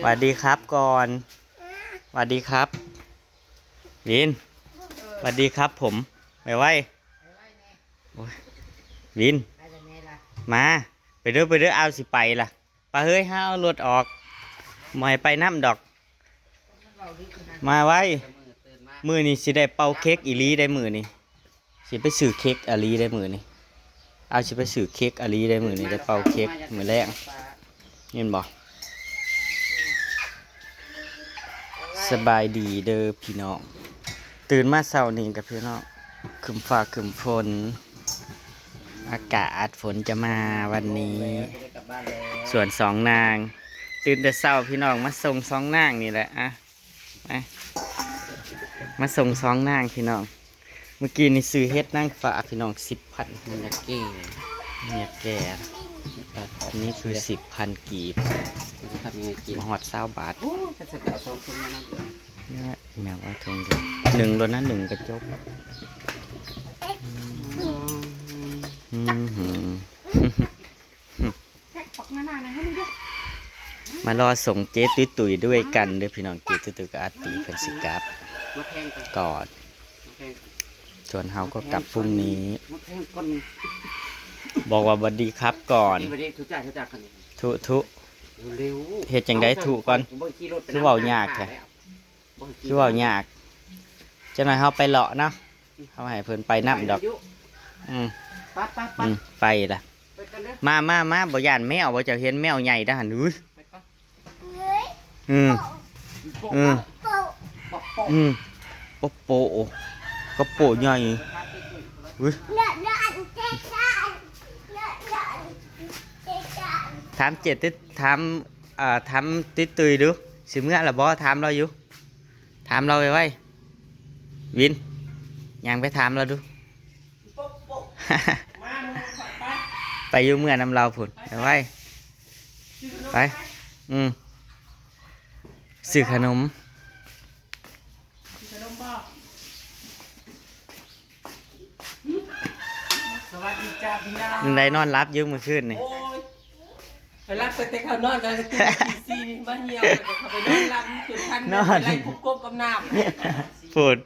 สวัสดีครับก่อนสวัสดีครับวินสวัสดีครับผมไปไว้วินมาไปเด้อเอาสิไปล่ะปะเฮ้ยห้าเอารถออกมอยไปน้ำดอกมาไว้มือนี่สิได้เป่าเค้กอีลีได้มือนี่สิไปสื่อเค้กอีลีได้มือนี่เอาสิไปสื่อเค้กอีลีได้มือนี่ได้เป่าเค้กมือแรกเห็นบอกสบายดีเด้อพี่น้องตื่นมาเช้านี้กับพี่น้องครึมฟ้าครึมฝนอากาศฝนจะมาวันนี้ส่วนสองนางตื่นแต่เช้าพี่น้องมาส่งสองนางนี่แหละอ่ะมาส่งสองนางพี่น้องเมื่อกี้นี่ซื้อเฮ็ดนางฟ้าพี่น้อง10,000มันจะแก่เนี่ยแก่อันนี้คือ10,000กีบมาหอด20 บาทเนี่ยแมวเอาทงเดียวหนึ่งโดนนั้นหนึ่งกระจกมารอส่งเจ๊ตุยด้วยกันเด้อพี่น้องเจ๊ตุยกับอาตีเป็นสิกับกอดส่วนเฮาก็กลับพรุ่งนี้บอกว่าบัดดีครับก่อนทุเฮ็ดจังได้ทุก่อนคือเว้ายากแท้คือเว้ายากจังหน่อยเฮาไปเลาะเนาะเฮาให้เพิ่นไปน้ำดอกไปล่ะมาบ่ย่านแมวบ่จะเห็นแมวใหญ่ด้านนู้นโปโปก็โปใหญ่ถามเจ็ดติดถามติดตุยดูสิเมื่อละบ่ถามเราอยู่ถามเราไว้วินยังไปถามเราดู ไปอยู่เมื่อนำเราผุนไว้ไปซื้อขนมสวัสดีจ้าพี่น้อง ยังได้นอนรับยืมมือขึ้นนี่ไปรับไปแต่เขานอนกันตื่นตีสี่นี่มาเหี่ยวเขาไปนอนรับตื่นทันอะไรกุ๊กกบกับน้ำผุน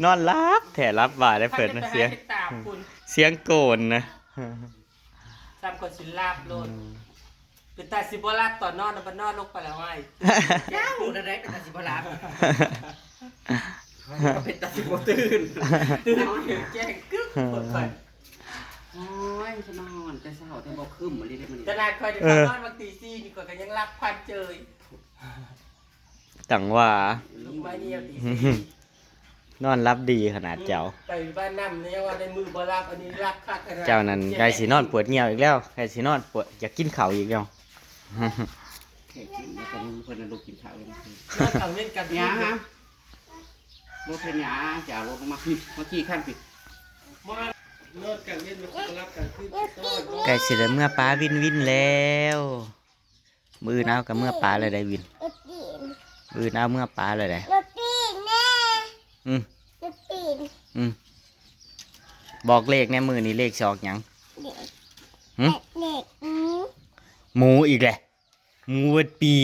นอนรับแถรับบ่าได้เปิดนะเสียงโกนนะทำคนสิลาบโลดเป็นตาสิบลาบตอนนอนมันนอนลงไปแล้วไงเจ้าอะไรเป็นตาสิบลาบเป็นตาสิบตื่นแจ้งกึ๊กหมดไปโอ้ยจะนอนจะเศร้าจะบอกขึ้นมาเรื่อยๆมันจะนานคอยจะนอนบางตีสี่นี่ก็ยังรับควันเจยจังว่าลุกมาเหี่ยวตีสี่นอนรับดีขนาดเจ้าไปบ้านน้ำเนี่ยว่าในมือบรับอันนี้รับคักขนาดเจ้านั้นไก่สีนอนปวดเงี่ยวอีกแล้วไก่สีนอนปวดอยากกินข้าวอีกแล้วแค่กินแล้วก็เพื่อนลูกกินข้าวเลยเอาเล่นกันยาฮะลูกเป็นยาจะเอาลูกมาขี้ขั้นปิดไก่สีเมื่อป้าวินแล้วมือหนาวกับเมื่อป้าเลยได้วินมือหนาวเมื่อป้าเลยได้บอกเลขในมือนี่เลขชอกยังหมูอีกเลยหมูวัดปี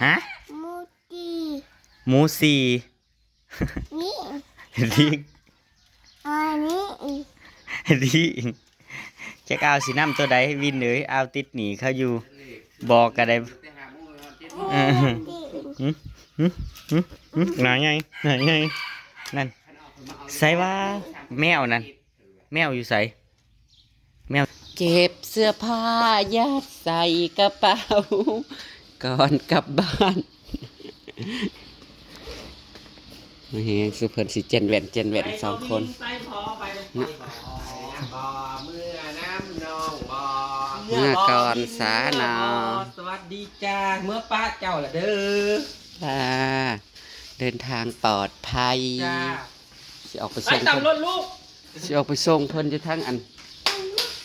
ฮะหมูสี่ดีดีจะเอาสีน้ำตัวใดให้วินเลยเอาติดหนีเขาอยู่บอกกันได้ไหนไงนั่นใส่ว่าแมวนั่นแมวอยู่ใส่แมวเก็บเสื้อผ้ายัดใส่กระเป๋าก่อนกลับบ้านมาเห็นสุพรรณสิเจนแหวนสองคนเมื่อก่อนสาหนอสวัสดีจ้าเมื่อป้าเจ้าละเด้อเดินทางปลอดภัยสิออกไปส่งเพิ่นสิออกไปส่งเพิ่นจะทั้งอัน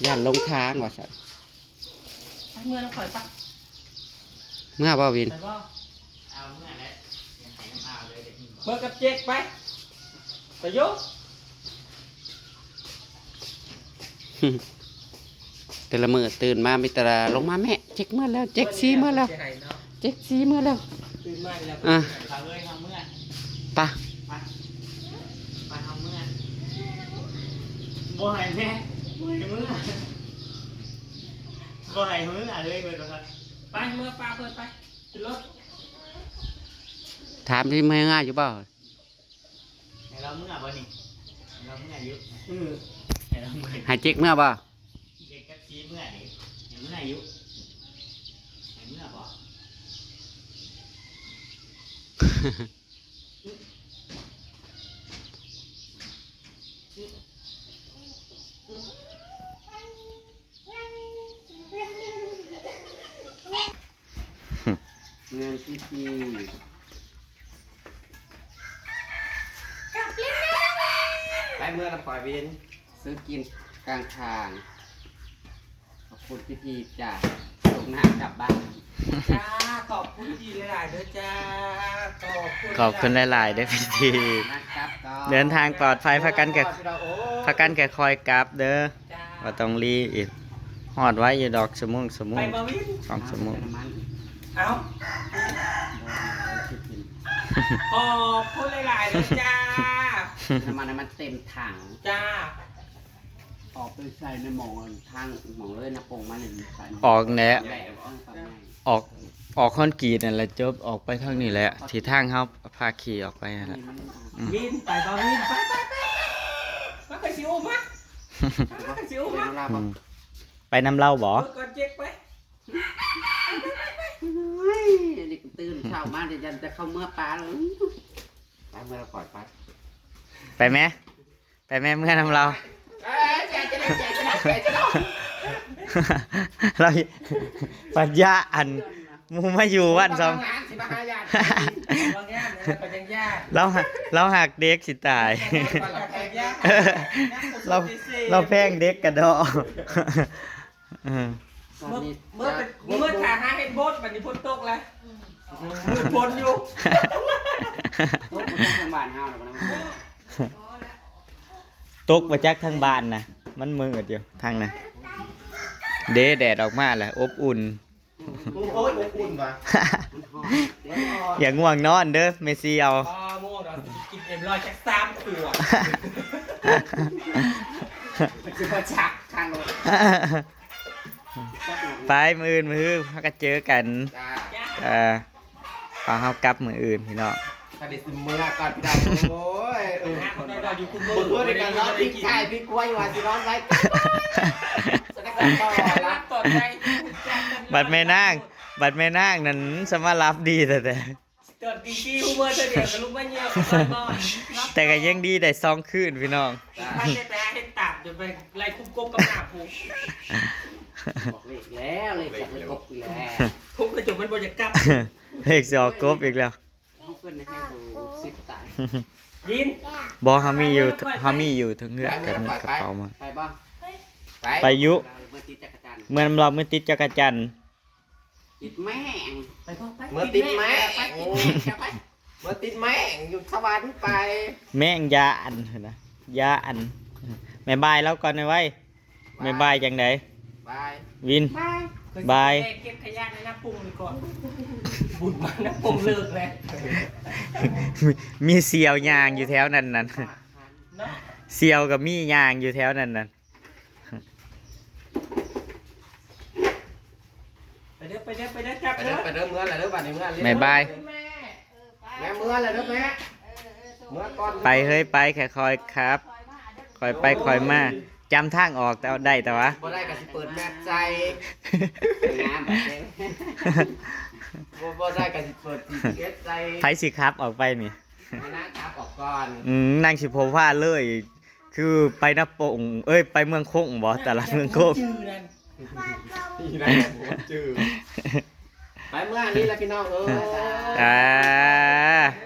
ย่านลงทางว่าสัตว์เมื่อเราคอยปะเมื่อบ่วินเมื่อกับเจ๊กไปยุ แต่ละมื้อตื่นมามีแต่ละลงมาแม่เจ๊กเมื่อแล้วเจ๊กซีเมื่อแล้วเจ๊กซีเมื่อแล้ว ตื่นมาแล้ว อ่ะ พาเฮ้ยเฮาเมื่อ ไป ไปเฮาเมื่อบ่ให้แม่บ่ให้เมื่อบ่ให้เมื่อเลยเบิดว่าครับ ไปเมื่อปลาเปิดไปขึ้นรถ ถามที่ไม่ง่ายอยู่เปล่า ให้เราเมื่อบ่นี่ให้เราเมื่ออยู่ อือ ให้เราเมื่อ ให้เจ๊กเมื่อเปล่า เด็กกับชีเมื่อนี่ให้เมื่ออยู่ให้เมื่อบ่ เงินที่ ไปเมื่อเราปล่อยเวน ซื้อกินกลางทางขอบคุณพี่ๆจากลงน้ำกลับบ้าน จ้าขอบคุณดีหลายๆเด้อจ้าขอบคุณหลายๆเด้อพี่ที นะครับก็ เดินทางปลอดภัยพากันแก่พากันแก่คอยกลับเด้อ จ้า ว่าต้องรีบอีกฮอดไว้อยู่ดอกสมุง ไปมาวิน สองสมุง น้ำมัน เอาขอบคุณหลายๆเด้อจ้า น้ำมันเต็มถัง จ้า ออกไปใส่ในหมองทางหมองเลยนะโป่งมาหนึ่งใส่ ออกแหละ แหละเอาไปไหน ออกคอนกรีตนั่นแหละจบออกไปทางนี้แหละที่ทางเฮาพาขี่ออกไปนั่นแหละ วินไปมาวินไปมาไปสิโอมาไปสิโอ เป็น มา น้ำลาบ อืมไปน้ำเหล่าบ่ เมื่อก่อนเจ๊กไป เฮ้ยนี่ตื่นเช้ามาเดี๋ยวจะเข้าเมื่อปลาเลยไปเมื่อก่อนไป ไปไหมไปไหมเมื่อน้ำเหล่า เราปัญญาอันมูมาอยู่วันสอง บางแง่เนี่ยไปยังยาก เราหักเด็กสิตาย เราเราแพงเด็กกระดอเออ เมื่อถ่ายให้โบสแบบนี้พ้นตกเลยมืดพ้นอยู่ รถมันทางบ้านเฮาหรอกนะ ตกมาจากทางบ้านนะมันมืดอยู่ทางน่ะเดแดดออกมาแหละอบอุ่น โอ้ยอุ่นว่ะ มันหอม อย่างง่วงนอนเด้อเมซี่เอา อ๋อโม่เรากินเอ็มร้อยแค่3 ขวด มันคือว่าชักข้างรถ ไปมืออื่นมือพักก็เจอกัน จ้า พอเฮากลับมืออื่นพี่น้อง ถ้าได้ซื้อมือก่อนพี่ดาวโอ้ยเราอยู่คุณโม่ เพื่อนกันร้อนพริกไทยพริกกล้วยว่าสิร้อนไว้จะได้กันต่อละ ต่อใจ บัดแม่นางนั้นสมารับดีแต่ เกิดดีที่ฮูเมอร์เดียวกับลูกบ้านเยี่ยมกับบ้าน แต่ก็ยังดีได้2คืนพี่น้อง พันได้แต่ให้ตับจนไปไล่คุ้มกบกับหน้าผู บอกเลยแล้วเลยจากเลยกบแล้ว คุ้มกระจกมันบริกรรม เลขสองกบอีกแล้ว เพื่อนให้ดูสิบตาย ยิน บ่เฮามีอยู่ทั้งเงือกกับกระเป๋ามา ไปบ้าง ไปยุ เมื่อติดจักรจันทร์ เมื่อเราไม่ติดจักรจันทร์ ติดแม่ง ไปพ่อไป เมื่อติดแม่งเมื่อติดแม่งอยู่สวรรค์ไป แม่งยาอันนะยาอันแม่บายแล้วก่อนไว้แม่บายจังได ไป วิน บาย เก็บขยะในน้ำปรุงก่อนบุญมาน้ำปรุงเลิกเลย มีเสียวยางอยู่แถวนั้นนั่น เนาะ เสียวกับมียางอยู่แถวนั้นนั่น ไปเด้อจับ ไป เด้ เด้ อ อไปเด้อเมื่อไรเด้อบัดนี้เมื่อ แม่บาย แม่เมื่อไรเด้อแม่เมื่อก่อน ไปเฮ้ยไปแค่คอยครับคอยไปคอยมาจำทางออกแต่ได้แต่ว่า บ่ได้ก็สิเปิดแมปใจงามแบบนี้บ่ได้ก็สิเปิด GPS ใจ ไผสิครับออกไปนี่ ให้นะครับออกก่อน นั่งสิพบว่าเลย คือไปนปงไปเมืองโคงบ่แต่ละเมืองโคง ชื่อนั่น นี่นะหัวจืดไปเมื่อนี้ละพี่น้อง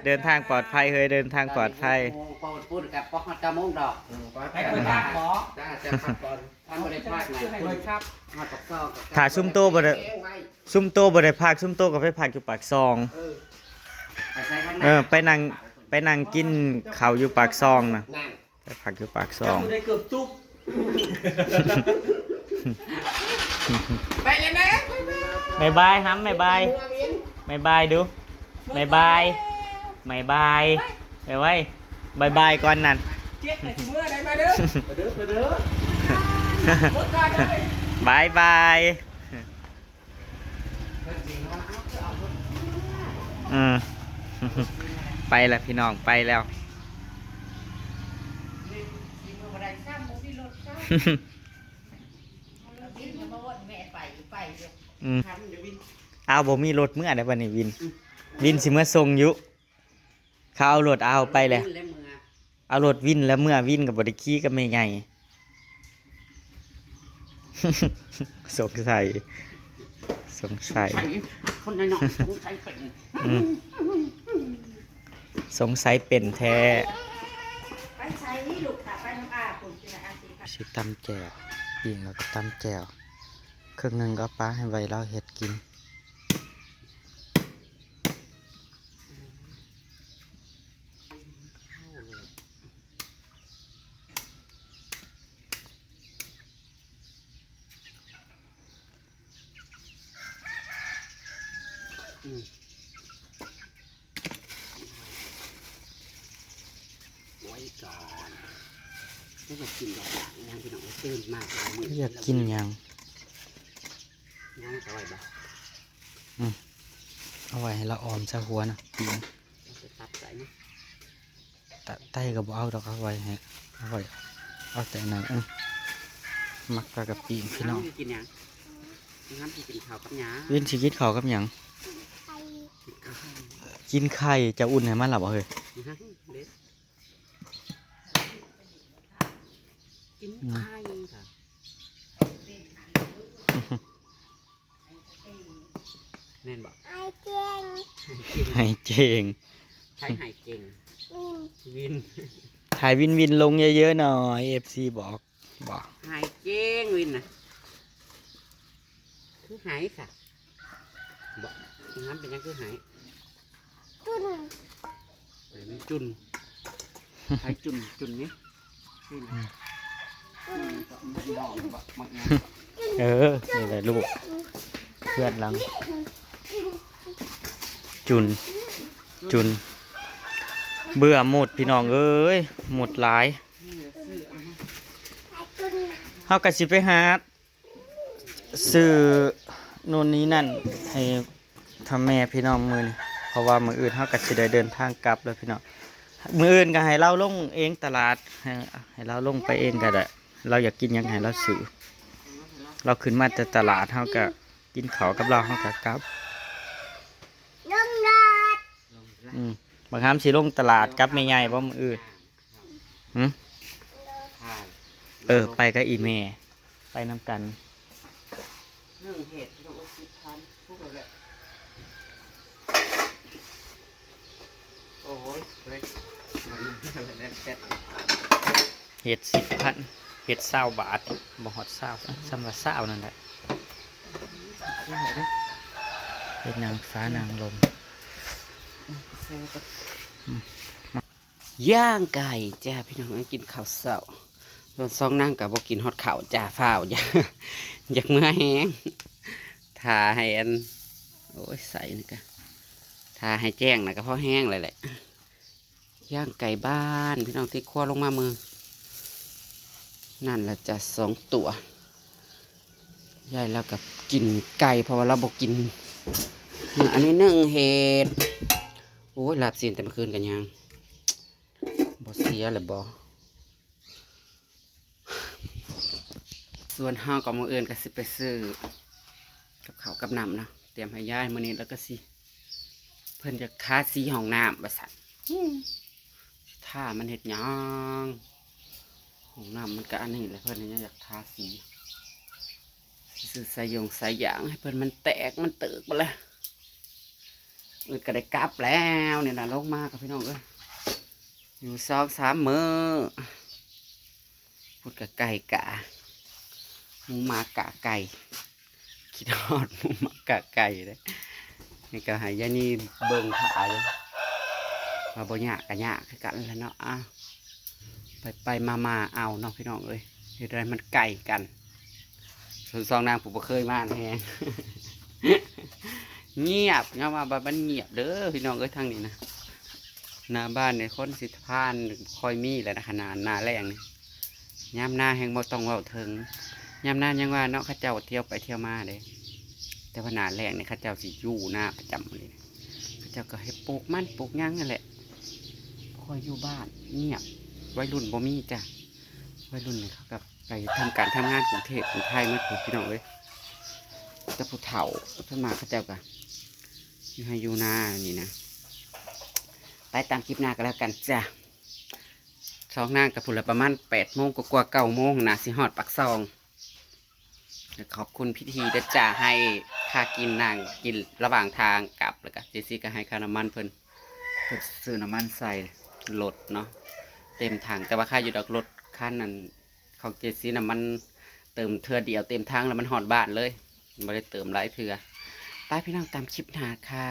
เดินทางปลอดภัยเฮ้ยเดินทางปลอดภัย ปอดพูดกับปอกฮัดกะมงดอก ไปคนทักหมอ จ้าจะพักก่อนทำบ่ได้พักไหน เลยครับ ฮัดกับซอก ถ้าซุ่มโตบ่ได้ซุ่มโตบ่ได้พักซุ่มโตก็ไปพักอยู่ปากซอง ไปใส่ข้างหน้า ไปนั่งกินข้าวอยู่ปากซองนะ นั่น ไปพักอยู่ปากซ จั อบ ง ได้เกือบจุ๊บ บ๊ายบายฮัมบ๊ายบายบ๊ายบายดูบ๊ายบายบ๊ายบายไปไว้บ๊ายบายก่อนนั่น เจ๊กไอ้สิเมื่อไหนมาเด้อมาเด้อมาเด้อหมดกันเลย บายบายอืม ไปแล้วพี่น้องไปแล้ว อืมเอาบ่มีรถเมื่อได้ป่ะนี่วิน วินสิเมื่อทรงอยุเขาเอารถเอาไปเลยเอารถวินแล้วเมื่อวินกับบริขี้ก็ไม่ไง สงสัยสงสัย คนน้อยๆสงสัยเป็น อืมสงสัยเป็นแท้ ไปใช้นี่ลูกค่ะไปน้ำอาคุณจินะอาสิค่ะ สิตำแจ่วปิ่งแล้วก็ตำแจ่วครึ่งหนึ่งก็ป้าให้ไว้เราเห็ดกิน ไว้ก่อนไม่อยากกินแบบนั้นพี่น้องตื่นมากเลย อยากกินหยัง ย่างเอาไว้บ่ เอาไว้ให้เราออมซะหัวนะปิ่ง จะตัดใส่นะ ไต้ก็บ่เอาดอกเอาไว้ให้เอาไว้เอาแต่ไหนมักปลากระปิ่งพี่น้อง กินยังน้ำที่กินข้าวกับหยา วินสิกินข้าวกับหยังกินไข่จะอุ่นให้มันหลับเฮ้ย กินไข่ค่ะแน่นบอก ให้เจง ใช้หายเก่งวิน ถ่ายวินวินลงเยอะๆหน่อย FC บอก หายเก่งวินนะคือหายค่ะบอกน้ำเป็นยังคือหายจุนหายจุนนี่ นี่แหละลูกเพื่อนหลัง จุน เบื่อหมดพี่น้องเอ้ยหมดหลายเฮากะสิไปหาซื้อนู่นนี้นั่นให้ทำแม่พี่น้องมือนี่เพราะว่ามืออื่นเฮากะสิได้เดินทางกลับแล้วพี่น้องมืออื่นก็ให้เราลงเองตลาดให้เราลงไปเองก็ได้เราอยากกินหยังให้เราซื้อเราขึ้นมาแต่ตลาดเฮาก็กินข้าวกับเราเฮาก็กลับ บางครั้งสิลงตลาดกับไม่ใหญ่บ่มืออื่นไปกับอีเมไปนำกัน เรื่องเหตุที่ต้องคิดทันพวกเราแหละโอ้ยเลยมันเซ็ต เห็ด10,000เห็ด20 บาทบ่ฮอด20ซ้ำว่า20นั่นแหละเห็ดนางฟ้านางลม ย่างไก่จ้าพี่น้องกินข้าวเสาส่วนซองนั่งกับบอกกินฮอดข้าวจ้าฝ้าวจ้า อยากเมื่อแห้งทาให้อันโอ้ยใส่นี่กะทาให้แจ้งนะก็พอแห้งเลยแหละย่างไก่บ้านพี่น้องที่ครัวลงมามือนั่นแหละจะ2 ตัวยายแล้วกับกินไก่เพราะว่าเราบอกกินอันนี้1 เห็ดโอ้ยลาบซีนแต่เมื่อคืนกันยังบ่เสียเลยบ่ส่วนห้าวกับมืออื่นก็สิไปซื้อกับข้าวกับน้ำนะเตรียมให้ยายมื้อนี้แล้วก็สิเพิ่นจะทาสีห้องน้ำว่าซั่นถ้ามันเฮ็ดหยังห้องน้ำมันก็อันนี้แหละเพิ่นยังอยากทาสีซื้อสายสายยางให้เพิ่นมันแตกมันตึกไปเลยอื่นก็ได้กลับแล้วเนี่ยนะลงมากับพี่น้องเอ้ยอยู่2-3 มื้อพูดกับไก่กะหมูหมากะไก่คิดฮอดหมูหมากะไก่เลยนี่ก็ให้ยานี่เบิ่งขาเลยมาบ่ยากกะยากคือกันแล้วเนาะไปมาเอาเนาะพี่น้องเอ้ยเฮ็ดอะไรมันไก่กันส่วนซองนางผมบ่เคยมาแฮง เงียบเงามาบ้านเงียบเด้อพี่น้องเอ้ยทางนี้นะหน้าบ้านเนี่ยคนสิทพานคอยมีแหละนะขนาดหน้าแรงนี่ยามหน้าแห่งบ่ต้องเว้าถึงยามหน้ายังว่าเนาะเข้าเจ้าเที่ยวไปเที่ยวมาเด้แต่ว่าหน้าแรงเนี่ยเข้าเจ้าสิอยู่หน้าประจำเลยเข้าเจ้าก็ให้ปลูกมันปลูกหยังนั่นแหละคอยอยู่บ้านเงียบวัยรุ่นบ่มีจ้ะวัยรุ่นเนี่ยเขากับไปทำการทำงานกรุงเทพกรุงไทยเมื่อพี่น้องเอ้ยแต่ผู้เฒ่าขึ้นมาเข้าเจ้าก็อยู่ให้อยู่หน้านี่นะไปตามคลิปหน้าก็แล้วกันจ้ะช่องนางกับผุละประมาณ8 โมงกว่า9 โมงนะสิฮอดปักซองขอบคุณพิธีเด้อจ้าให้ค่ากินนางกินระหว่างทางกลับแล้วก็เจซี่ก็ให้ค่าน้ำมันเพิ่นซื้อน้ำมันใส่รถเนาะเต็มถังแต่ว่าค่าอยู่ดอกรถคันนั้นของเจซี่น้ำมันเติมเทื่อเดียวเต็มถังแล้วมันฮอดบ้านเลยไม่ได้เติมหลายเทื่อไปพี่น้องตามคลิปหน้าค่ะ